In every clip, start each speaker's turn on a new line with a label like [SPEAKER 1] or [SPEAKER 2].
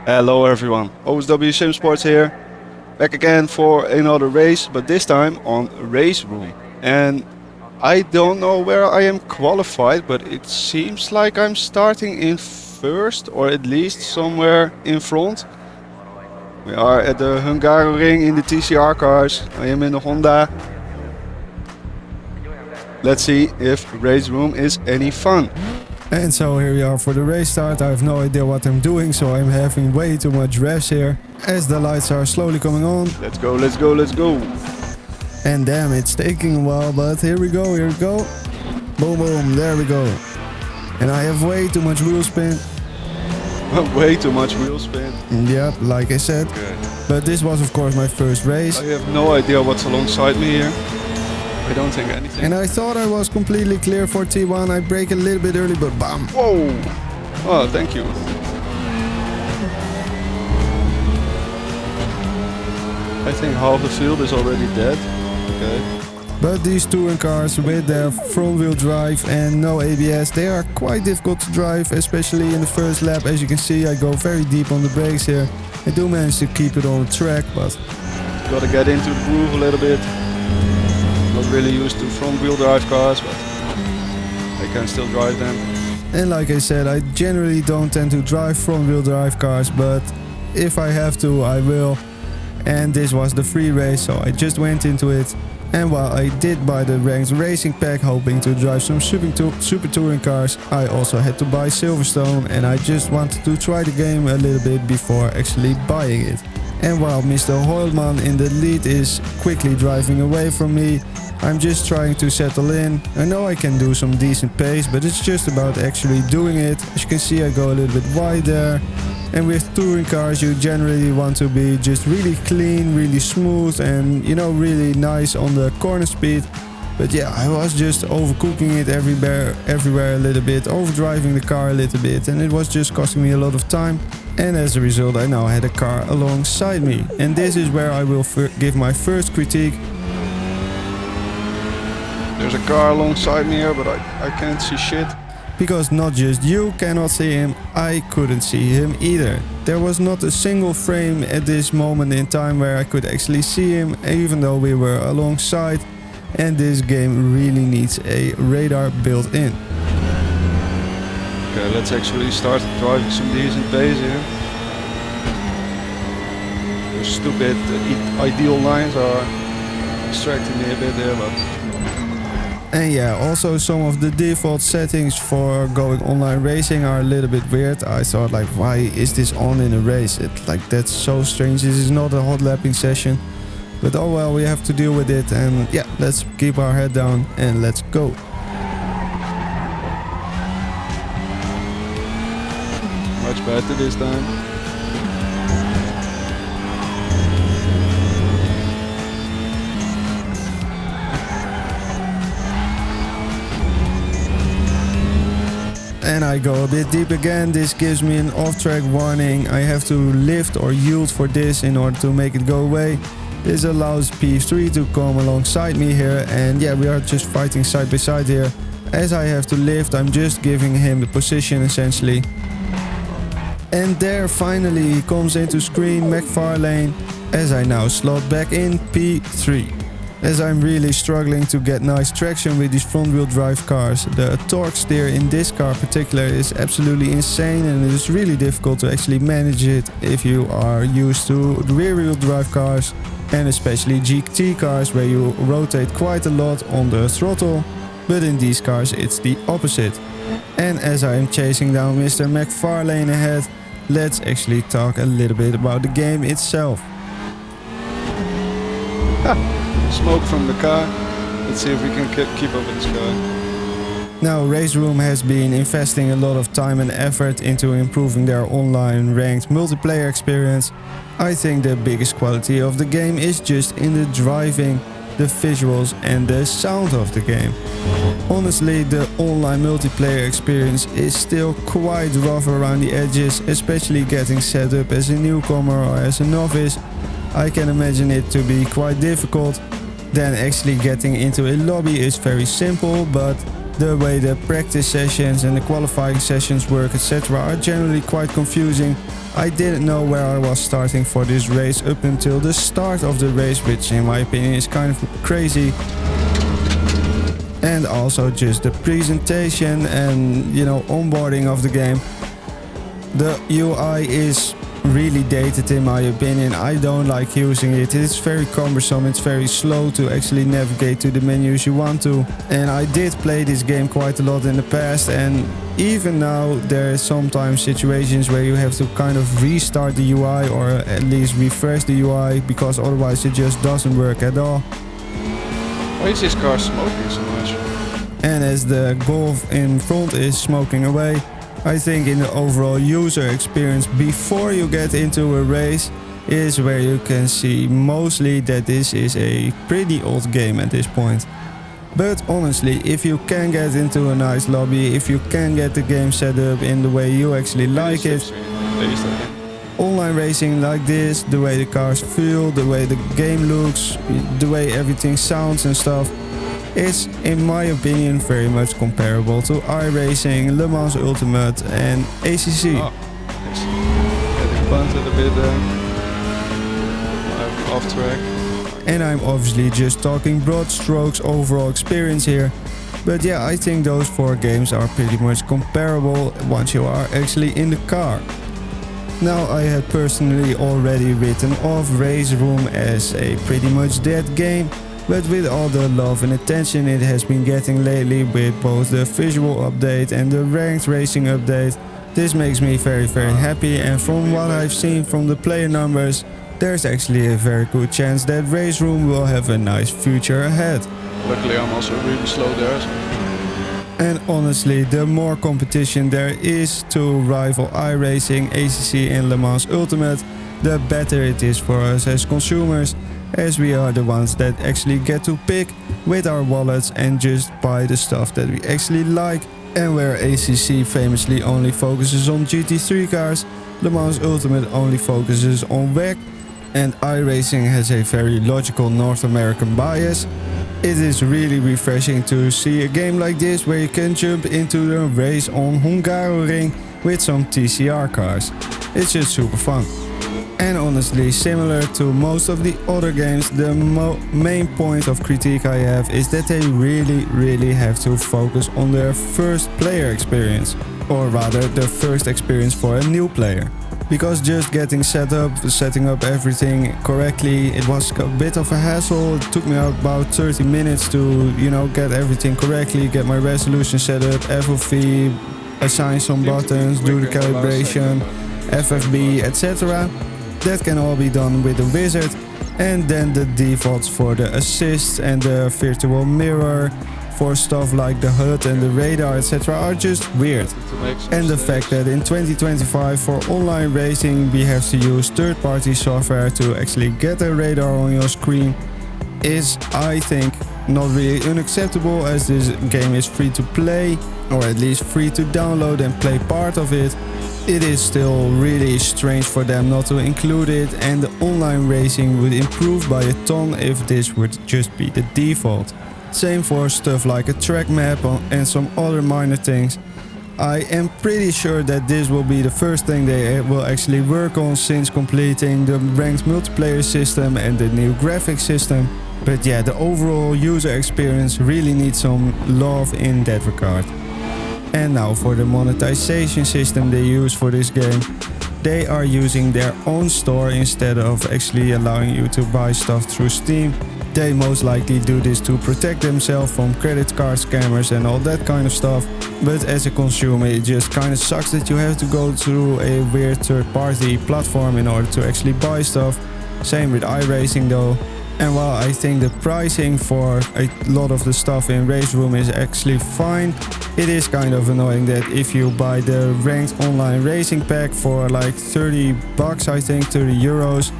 [SPEAKER 1] Hello everyone, OSW-Sim-Sports here, back again for another race, but this time on Race Room. And I don't know where I am qualified, but it seems like I'm starting in first, or at least somewhere in front. We are at the Hungaroring in the TCR cars. I am in the Honda. Let's see if Race Room is any fun.
[SPEAKER 2] And so here we are for the race start. I have no idea what I'm doing, so I'm having way too much revs here as the lights are slowly coming on.
[SPEAKER 1] Let's go, let's go, let's go.
[SPEAKER 2] And damn, it's taking a while, but here we go, here we go. Boom, boom, there we go. And I have way too much wheel spin.
[SPEAKER 1] Way too much wheel spin.
[SPEAKER 2] Yep, like I said.
[SPEAKER 1] Okay.
[SPEAKER 2] But this was of course my first race.
[SPEAKER 1] I have no idea what's alongside me here. I don't think anything.
[SPEAKER 2] And I thought I was completely clear for T1. I brake a little bit early, but bam.
[SPEAKER 1] Whoa! Oh, thank you. I think half the field is already dead. Okay.
[SPEAKER 2] But these touring cars with their front wheel drive and no ABS, they are quite difficult to drive, especially in the first lap. As you can see, I go very deep on the brakes here. I do manage to keep it on the track, but
[SPEAKER 1] gotta get into the groove a little bit. Not really used to front wheel drive cars, but I can still drive them.
[SPEAKER 2] And like I said, I generally don't tend to drive front wheel drive cars, but if I have to, I will. And this was the free race, so I just went into it. And while I did buy the ranked racing pack hoping to drive some super touring cars, I also had to buy Silverstone, and I just wanted to try the game a little bit before actually buying it. And while Mr. Hoylman in the lead is quickly driving away from me, I'm just trying to settle in. I know I can do some decent pace, but it's just about actually doing it. As you can see, I go a little bit wide there. And with touring cars, you generally want to be just really clean, really smooth, and really nice on the corner speed. But yeah, I was just overcooking it everywhere a little bit, overdriving the car a little bit, and it was just costing me a lot of time. And as a result, I now had a car alongside me. And this is where I will give my first critique.
[SPEAKER 1] There's a car alongside me here, but I can't see shit.
[SPEAKER 2] Because not just you cannot see him, I couldn't see him either. There was not a single frame at this moment in time where I could actually see him, even though we were alongside. And this game really needs a radar built in.
[SPEAKER 1] Okay, let's actually start driving some decent pace here. The stupid ideal lines are distracting me a bit there, but...
[SPEAKER 2] And yeah, also some of the default settings for going online racing are a little bit weird. I thought like, why is this on in a race? That's so strange. This is not a hot lapping session. But oh well, we have to deal with it, and yeah, let's keep our head down and let's go.
[SPEAKER 1] Much better this time.
[SPEAKER 2] And I go a bit deep again. This gives me an off-track warning. I have to lift or yield for this in order to make it go away. This allows P3 to come alongside me here, and yeah, we are just fighting side by side here. As I have to lift, I'm just giving him the position essentially. And there finally he comes into screen, McFarlane, as I now slot back in P3. As I'm really struggling to get nice traction with these front wheel drive cars. The torque steer in this car particular is absolutely insane, and it is really difficult to actually manage it if you are used to rear wheel drive cars, and especially GT cars where you rotate quite a lot on the throttle. But in these cars it's the opposite. And as I am chasing down Mr. McFarlane ahead, let's actually talk a little bit about the game itself.
[SPEAKER 1] Smoke from the car. Let's see if we can keep up with this guy.
[SPEAKER 2] Now, Race Room has been investing a lot of time and effort into improving their online ranked multiplayer experience. I think the biggest quality of the game is just in the driving, the visuals and the sound of the game. Honestly, the online multiplayer experience is still quite rough around the edges, especially getting set up as a newcomer or as a novice. I can imagine it to be quite difficult. Then actually getting into a lobby is very simple, but The way the practice sessions and the qualifying sessions work, etc. are generally quite confusing. I didn't know where I was starting for this race up until the start of the race, which in my opinion is kind of crazy. And also just the presentation and, onboarding of the game. The UI is really dated in my opinion. I don't like using it. It's very cumbersome, it's very slow to actually navigate to the menus you want to. And I did play this game quite a lot in the past, and even now there are sometimes situations where you have to kind of restart the UI or at least refresh the UI, because otherwise it just doesn't work at all.
[SPEAKER 1] Why is this car smoking so much?
[SPEAKER 2] And as the Golf in front is smoking away, I think in the overall user experience before you get into a race is where you can see mostly that this is a pretty old game at this point. But honestly, if you can get into a nice lobby, if you can get the game set up in the way you actually like it, online racing like this, the way the cars feel, the way the game looks, the way everything sounds and stuff, it's, in my opinion, very much comparable to iRacing, Le Mans Ultimate and ACC.
[SPEAKER 1] Oh, getting punted a bit I'm off track.
[SPEAKER 2] And I'm obviously just talking broad strokes overall experience here. But yeah, I think those 4 games are pretty much comparable once you are actually in the car. Now, I had personally already written off Race Room as a pretty much dead game. But with all the love and attention it has been getting lately, with both the visual update and the ranked racing update, this makes me very happy, and from what I've seen from the player numbers, there's actually a very good chance that Race Room will have a nice future ahead.
[SPEAKER 1] Luckily I'm also really slow there. So.
[SPEAKER 2] And honestly, the more competition there is to rival iRacing, ACC and Le Mans Ultimate, the better it is for us as consumers, as we are the ones that actually get to pick with our wallets and just buy the stuff that we actually like. And where ACC famously only focuses on GT3 cars, Le Mans Ultimate only focuses on WEC, and iRacing has a very logical North American bias. It is really refreshing to see a game like this where you can jump into the race on Hungaroring with some TCR cars. It's just super fun. And honestly, similar to most of the other games, the main point of critique I have is that they really have to focus on their first player experience. Or rather, the first experience for a new player. Because just getting setting up everything correctly, it was a bit of a hassle. It took me about 30 minutes to, get everything correctly, get my resolution set up, FOV, assign some buttons, do the calibration, FFB, etc. That can all be done with the wizard, and then the defaults for the assist and the virtual mirror for stuff like the HUD and the radar, etc. are just weird. And the fact that in 2025 for online racing we have to use third-party software to actually get a radar on your screen is, I think, not really unacceptable, as this game is free to play, or at least free to download and play part of it. It is still really strange for them not to include it, and the online racing would improve by a ton if this would just be the default. Same for stuff like a track map and some other minor things. I am pretty sure that this will be the first thing they will actually work on since completing the ranked multiplayer system and the new graphics system. But yeah, the overall user experience really needs some love in that regard. And now for the monetization system they use for this game. They are using their own store instead of actually allowing you to buy stuff through Steam. They most likely do this to protect themselves from credit card scammers and all that kind of stuff. But as a consumer, it just kind of sucks that you have to go through a weird third-party platform in order to actually buy stuff. Same with iRacing though. And while I think the pricing for a lot of the stuff in Race Room is actually fine, it is kind of annoying that if you buy the ranked online racing pack for like 30 bucks, I think 30 euros,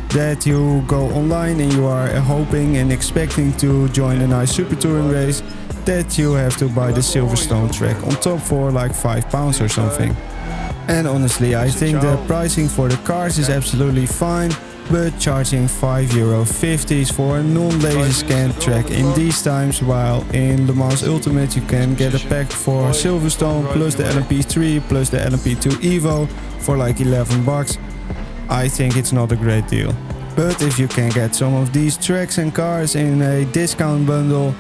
[SPEAKER 2] that you go online and you are hoping and expecting to join a nice super touring race, that you have to buy the Silverstone track on top for like £5 or something. And honestly, I think the pricing for the cars is absolutely fine. but charging €5.50 for a non-lazy scan track in these times, while in Le Mans Ultimate you can get a pack for Silverstone plus the LMP3 plus the LMP2 Evo for like $11. I think it's not a great deal. But if you can get some of these tracks and cars in a discount bundle,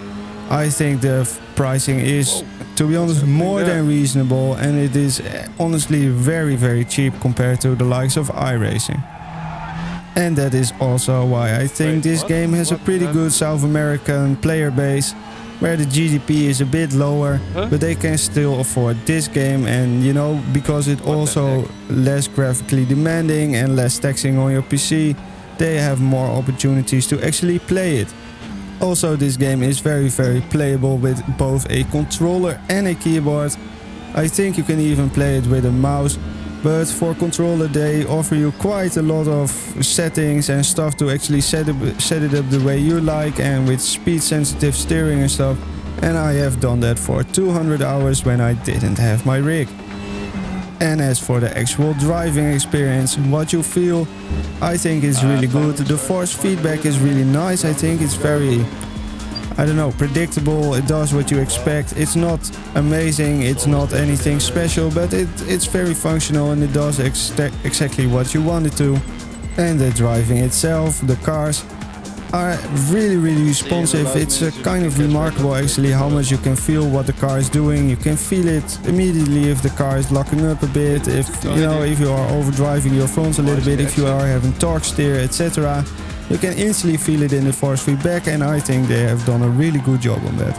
[SPEAKER 2] I think the pricing is, to be honest, more than reasonable, and it is honestly very cheap compared to the likes of iRacing. And that is also why I think this game has a pretty good South American player base, where the GDP is a bit lower, but they can still afford this game, and you know, because it also less graphically demanding and less taxing on your PC, they have more opportunities to actually play it. Also, this game is very playable with both a controller and a keyboard. I think you can even play it with a mouse, but for controller they offer you quite a lot of settings and stuff to actually set it up the way you like, and with speed sensitive steering and stuff. And I have done that for 200 hours when I didn't have my rig. And as for the actual driving experience, what you feel, I think is really good. The force feedback is really nice. I think it's very, I don't know, predictable. It does what you expect. It's not amazing, it's not anything special, but it's very functional, and it does exactly what you want it to. And the driving itself, the cars, are really responsive. It's kind of remarkable actually how much you can feel what the car is doing. You can feel it immediately if the car is locking up a bit, if you know, if you are overdriving your front a little bit, if you are having torque steer, etc. You can instantly feel it in the force feedback, and I think they have done a really good job on that.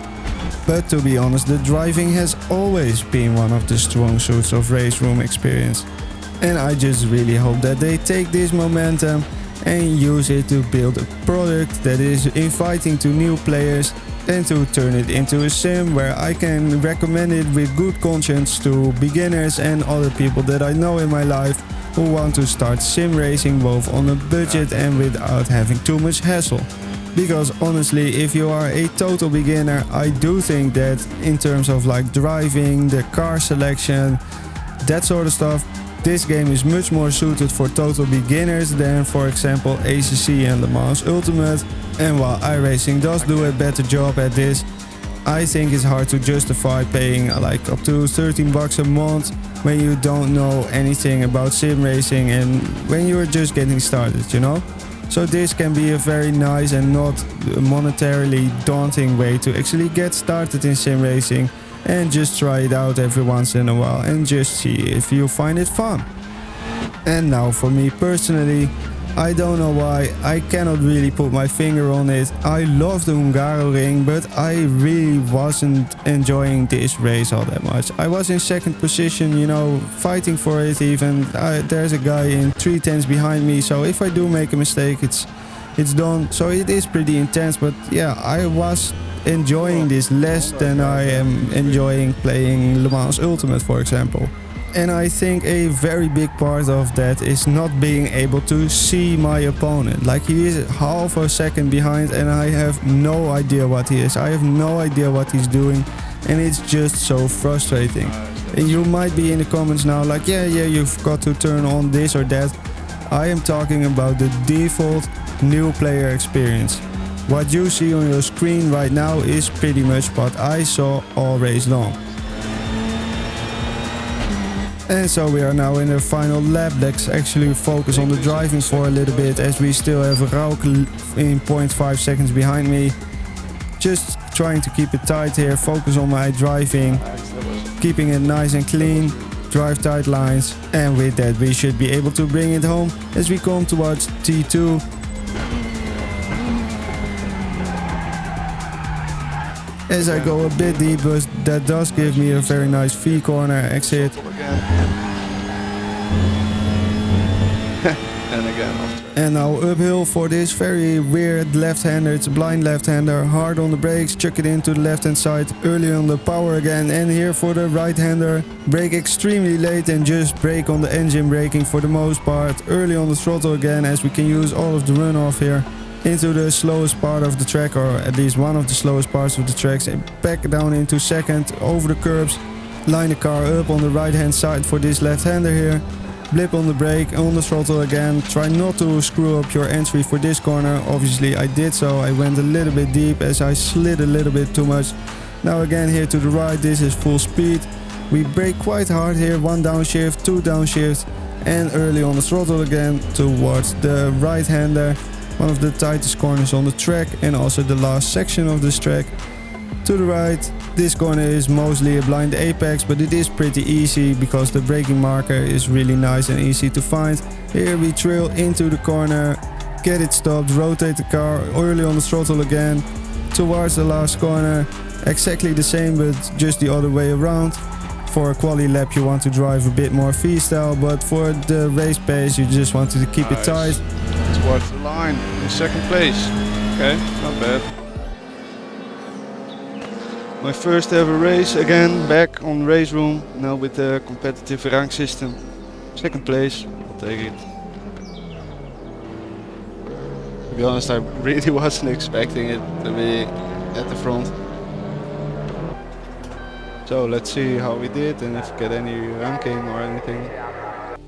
[SPEAKER 2] But to be honest, the driving has always been one of the strong suits of Race Room experience. And I just really hope that they take this momentum and use it to build a product that is inviting to new players, and to turn it into a sim where I can recommend it with good conscience to beginners and other people that I know in my life who want to start sim racing both on a budget and without having too much hassle. Because honestly, if you are a total beginner, I do think that in terms of like driving, the car selection, that sort of stuff, this game is much more suited for total beginners than, for example, ACC and Le Mans Ultimate. And while iRacing does do a better job at this, I think it's hard to justify paying like up to $13 a month when you don't know anything about sim racing and when you're just getting started, you know? So this can be a very nice and not monetarily daunting way to actually get started in sim racing, and just try it out every once in a while and just see if you find it fun. And now for me personally, I don't know why, I cannot really put my finger on it. I love the Hungaroring, but I really wasn't enjoying this race all that much. I was in second position, you know, fighting for it even. There's a guy in 3/10 behind me, so if I do make a mistake, it's done. So it is pretty intense, but yeah, I was enjoying this less than I am enjoying playing Le Mans Ultimate, for example. And I think a very big part of that is not being able to see my opponent. Like, he is half a second behind and I have no idea what he is. I have no idea what he's doing, and it's just so frustrating. And you might be in the comments now like, yeah, you've got to turn on this or that. I am talking about the default new player experience. What you see on your screen right now is pretty much what I saw all race long. And so we are now in the final lap. Let's actually focus on the driving for a little bit, as we still have Rauk in 0.5 seconds behind me. Just trying to keep it tight here, focus on my driving, keeping it nice and clean, drive tight lines, and with that we should be able to bring it home as we come towards T2. As I go a bit deep, but that does give me a very nice V-corner exit.
[SPEAKER 1] And again after.
[SPEAKER 2] And now uphill for this very weird left-hander. It's a blind left-hander. Hard on the brakes, chuck it into the left-hand side. Early on the power again. And here for the right-hander. Brake extremely late and just brake on the engine braking for the most part. Early on the throttle again, as we can use all of the runoff here. Into the slowest part of the track, or at least one of the slowest parts of the tracks, and back down into second over the curbs. Line the car up on the right hand side for this left-hander here. blip on the brake, on the throttle again. Try not to screw up your entry for this corner. Obviously I did so. I went a little bit deep as I slid a little bit too much. Now again here to the right, this is full speed. We brake quite hard here, 1 downshift, 2 downshifts, and early on the throttle again towards the right hander. One of the tightest corners on the track and also the last section of this track. To the right, this corner is mostly a blind apex, but it is pretty easy because the braking marker is really nice and easy to find. Here we trail into the corner, get it stopped, rotate the car early on the throttle again towards the last corner. Exactly the same, but just the other way around. For a quali lap you want to drive a bit more freestyle, but for the race pace you just wanted to keep it tight.
[SPEAKER 1] Towards the line in second place. Okay, not bad. My first ever race, again back on race room, now with the competitive rank system. Second place, I'll take it. To be honest, I really wasn't expecting it to be at the front. So let's see how we did and if we get any ranking or anything.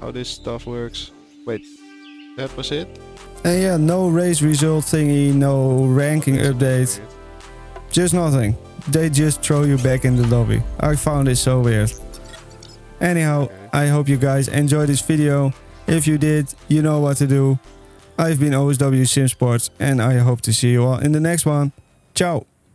[SPEAKER 1] How this stuff works. Wait, that was it?
[SPEAKER 2] And yeah, no race result thingy, no ranking update. Just nothing. They just throw you back in the lobby. I found it so weird. Anyhow, I hope you guys enjoyed this video. If you did, you know what to do. I've been OSW-Sim-Sports and I hope to see you all in the next one. Ciao!